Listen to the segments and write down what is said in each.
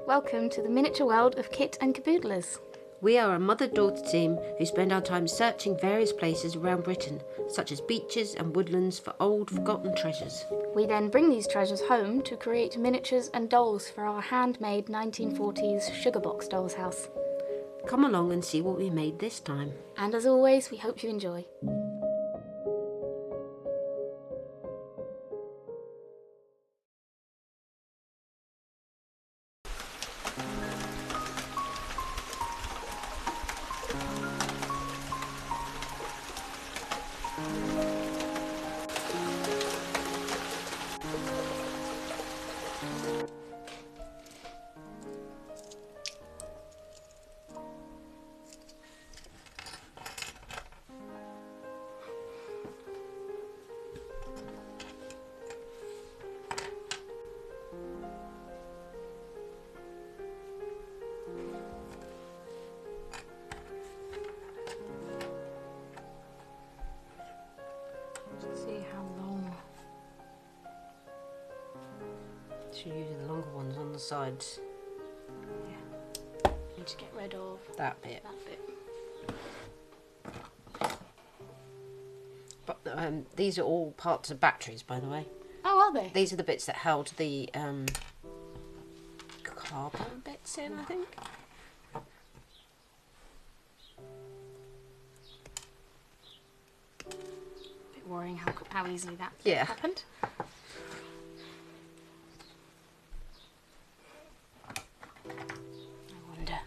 Welcome to the miniature world of Kit and Caboodlers. We are a mother-daughter team who spend our time searching various places around Britain, such as beaches and woodlands, for old, forgotten treasures. We then bring these treasures home to create miniatures and dolls for our handmade 1940s sugar box doll's house. Come along and see what we made this time. And as always, we hope you enjoy. See how long. Should use the longer ones on the sides. Yeah. Need to get rid of That bit. But these are all parts of batteries, by the way. Oh, are they? These are the bits that held the carbon bits in, I think. Bit worrying how easily that happened. I wonder.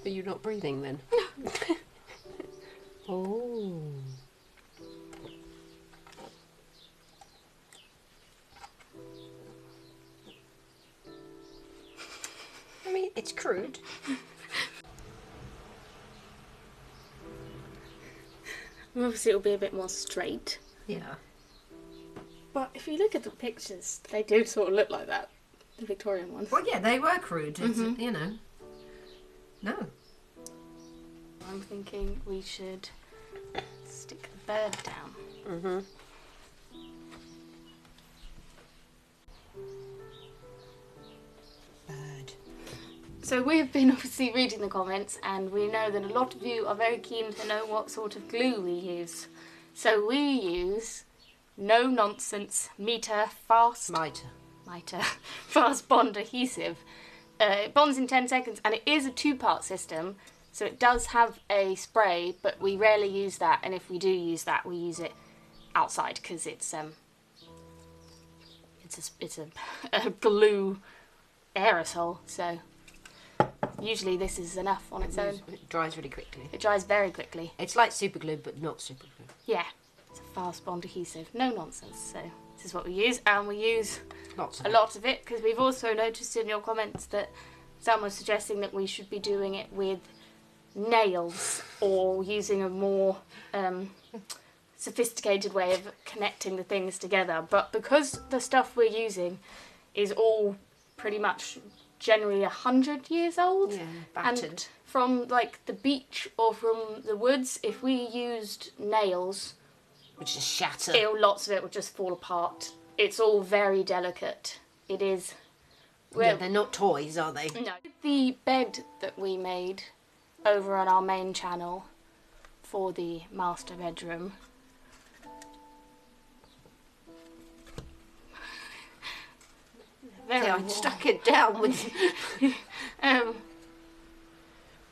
Are you not breathing then? Oh. I mean, it's crude. Obviously it'll be a bit more straight. Yeah. But if you look at the pictures, they do sort of look like that. The Victorian ones. Well, yeah, they were crude. It's, you know. No. I'm thinking we should stick the bird down. Bird. So we've been obviously reading the comments, and we know that a lot of you are very keen to know what sort of glue we use. So we use no nonsense mitre fast bond adhesive. It bonds in 10 seconds, and it is a two-part system, so it does have a spray, but we rarely use that, and if we do use that, we use it outside because it's a glue aerosol, so usually this is enough on its own. It dries really quickly. It dries very quickly. It's like super glue, but not super glue. Yeah, it's a fast bond adhesive, no nonsense. So this is what we use, and we use a lot of it because we've also noticed in your comments that someone was suggesting that we should be doing it with nails or using a more sophisticated way of connecting the things together. But because the stuff we're using is all pretty much generally 100 years old, battered. And from like the beach or from the woods, if we used nails, which is shatter. Lots of it would just fall apart. It's all very delicate. It is. Yeah, they're not toys, are they? No. The bed that we made over on our main channel for the master bedroom. Very I stuck it down with.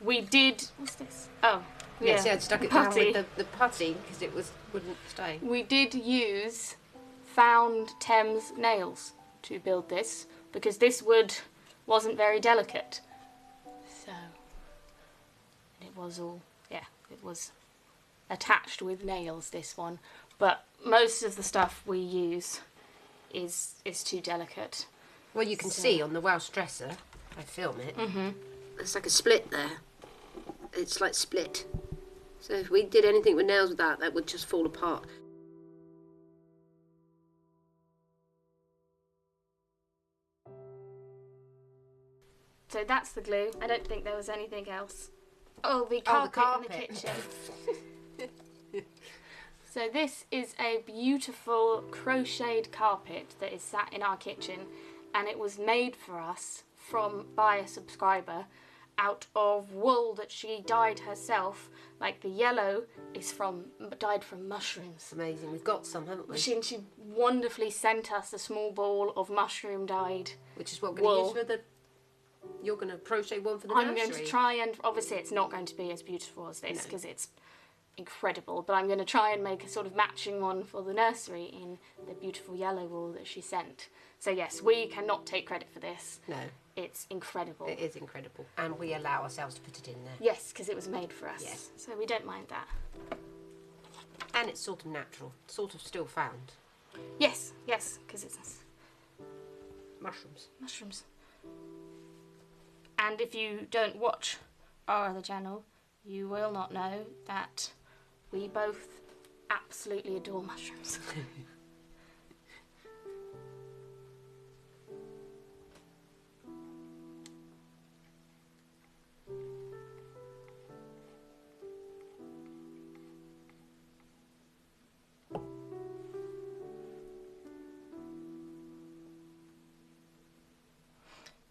We did. What's this? Oh. Yes, yeah, I stuck it down with the putty because it wouldn't stay. We did use found Thames nails to build this because this wood wasn't very delicate. So it was all, it was attached with nails, this one. But most of the stuff we use is too delicate. Well, you can see on the Welsh dresser, I film it, there's like a split there. It's like split. So if we did anything with nails with that, that would just fall apart. So that's the glue. I don't think there was anything else. Oh, the carpet in the kitchen. So this is a beautiful crocheted carpet that is sat in our kitchen, and it was made for us by a subscriber out of wool that she dyed herself. Like the yellow is dyed from mushrooms. Amazing. We've got some, haven't we? She wonderfully sent us a small ball of mushroom dyed, which is what we're going to use for the... You're going to crochet one for the nursery. I'm going to try and... Obviously it's not going to be as beautiful as this because it's incredible, but I'm going to try and make a sort of matching one for the nursery in the beautiful yellow wool that she sent. So yes, we cannot take credit for this. No. It's incredible. It is incredible. And we allow ourselves to put it in there. Yes, because it was made for us. Yes. So we don't mind that. And it's sort of natural, sort of still found. Yes, because it's... Mushrooms. And if you don't watch our other channel, you will not know that we both absolutely adore mushrooms.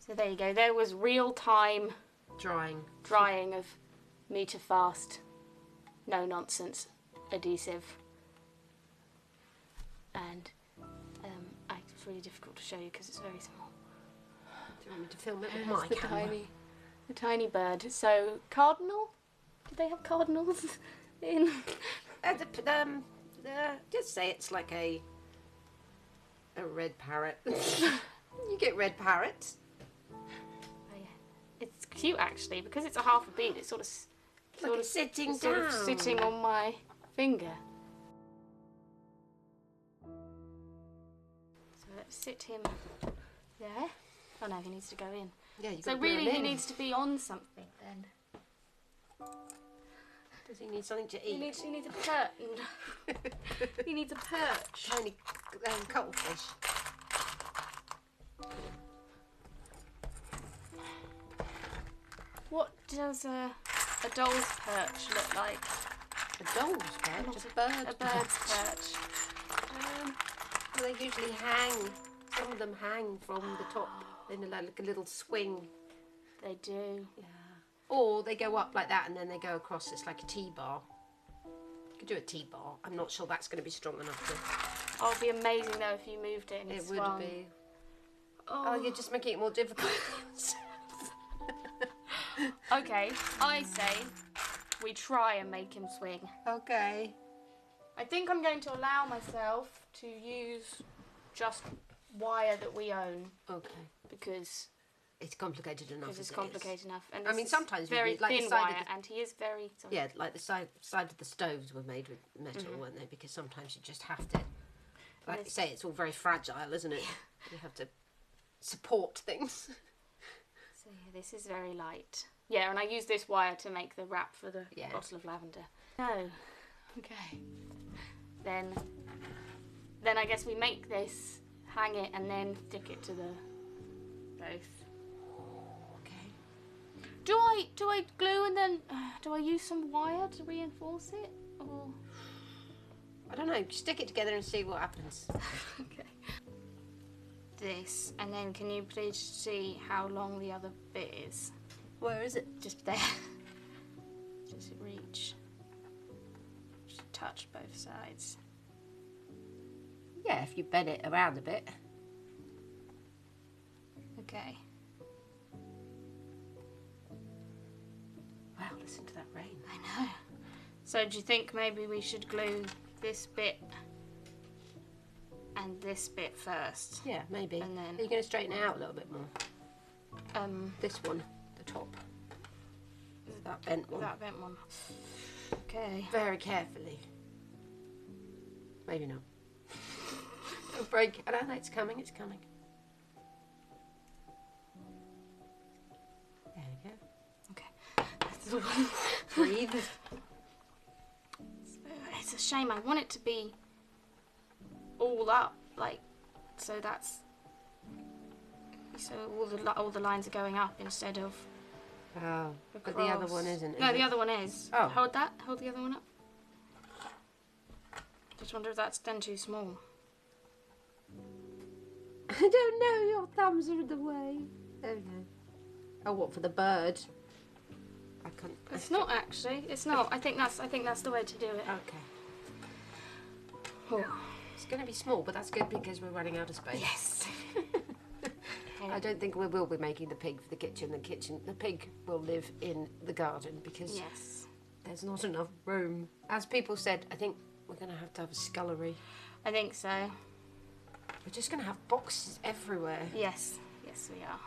So there you go. There was real-time drying of meter fast, no nonsense adhesive, and it's really difficult to show you because it's very small. Do you want me to film it with my camera? The tiny bird. So cardinal? Do they have cardinals in? Just say it's like a red parrot. You get red parrots. It's cute actually because it's a half a bead. It's sort of sitting on my finger. So let's sit him there. Oh no, he needs to go in. Yeah, so really he needs to be on something then. Does he need something to eat? He needs a perch. He needs a perch. Tiny cuttlefish. What does a doll's perch look like? A doll's perch? Just a bird's perch. Well, they usually hang. Some of them hang from the top in like a little swing. They do. Yeah. Or they go up like that and then they go across. It's like a T-bar. You could do a T-bar. I'm not sure that's going to be strong enough to... Oh, it'd be amazing though if you moved it and it swung. Would be. Oh, you're just making it more difficult. Okay, I say we try and make him swing. Okay. I think I'm going to allow myself to use just wire that we own. Because it's complicated enough. It's complicated enough. And I mean, sometimes very like thin the side wire, of the, and he is very. Sorry. Yeah, like the side of the stoves were made with metal, weren't they? Because sometimes you just have to. Like you say, it's all very fragile, isn't it? You have to support things. So yeah, this is very light. Yeah, and I use this wire to make the wrap for the bottle of lavender. No. Okay. Then I guess we make this, hang it, and then stick it to the both. Okay. Do I glue and then do I use some wire to reinforce it, or? I don't know. Stick it together and see what happens. Okay. This, and then can you please see how long the other bit is? Where is it? Just there. Does it reach? Just touch both sides. Yeah, if you bend it around a bit. Okay. Wow, listen to that rain. I know. So do you think maybe we should glue this bit and this bit first? Yeah, maybe. And then... Are you going to straighten it out a little bit more? This one, the top. That bent one. That bent one. Okay. Very carefully. Maybe not. Don't break. I don't know, it's coming, it's coming. There we go. Okay. Breathe. a shame. I want it to be all up, like, so that's, so all the lines are going up instead of Oh, but the across. other one isn't. No, is the it? other one is. Oh. Hold the other one up. Just wonder if that's then too small. I don't know, your thumbs are in the way. There we go. Oh, what, for the bird? I can't. It's not actually. It's not. I think that's the way to do it. Okay. Oh. It's going to be small, but that's good because we're running out of space. Yes. I don't think we will be making the pig for the kitchen. The pig will live in the garden because Yes. there's not enough room. As people said, I think we're going to have a scullery. I think so. We're just going to have boxes everywhere. Yes. Yes, we are.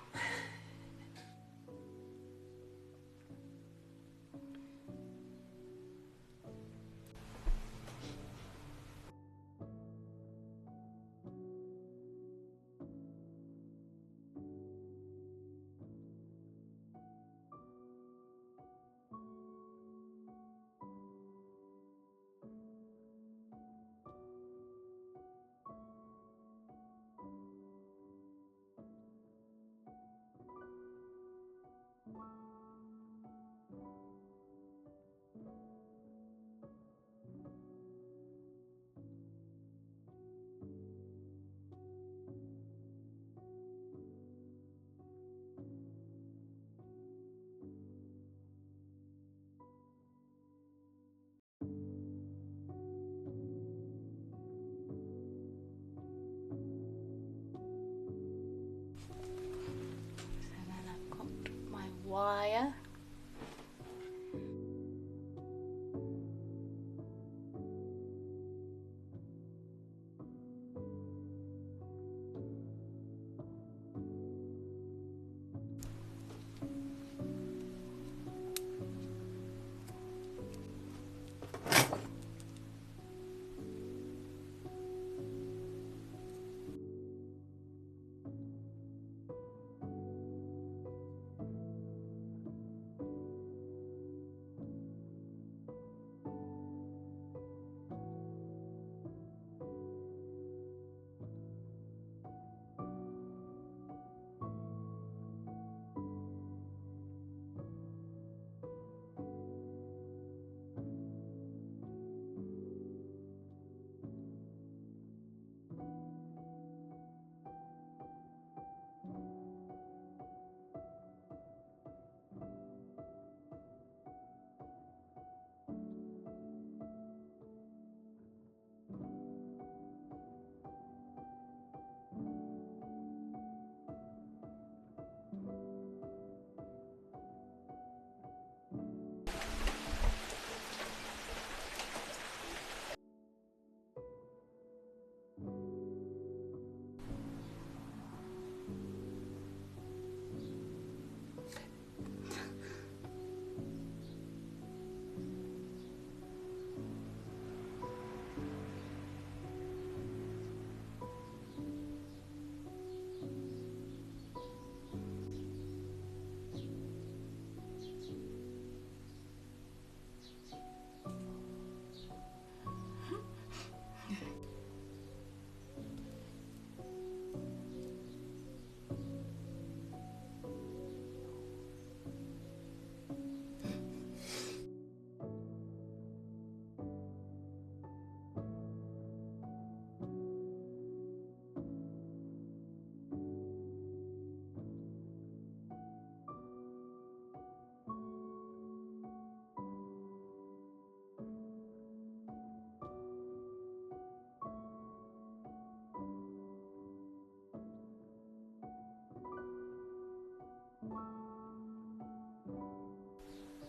And then I've got my wire.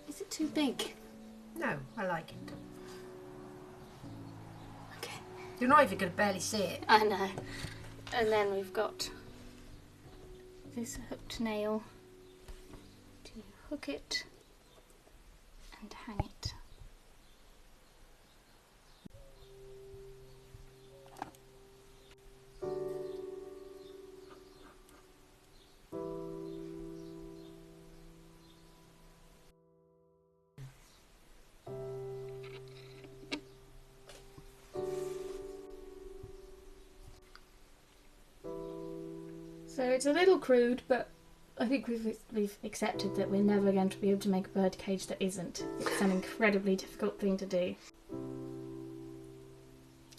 Is it too big? No, I like it. Okay. You're not even going to barely see it. I know. And then we've got this hooked nail to hook it and hang it. So it's a little crude, but I think we've accepted that we're never going to be able to make a birdcage that isn't. It's an incredibly difficult thing to do.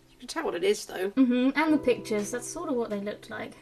You can tell what it is, though. And the pictures, that's sort of what they looked like.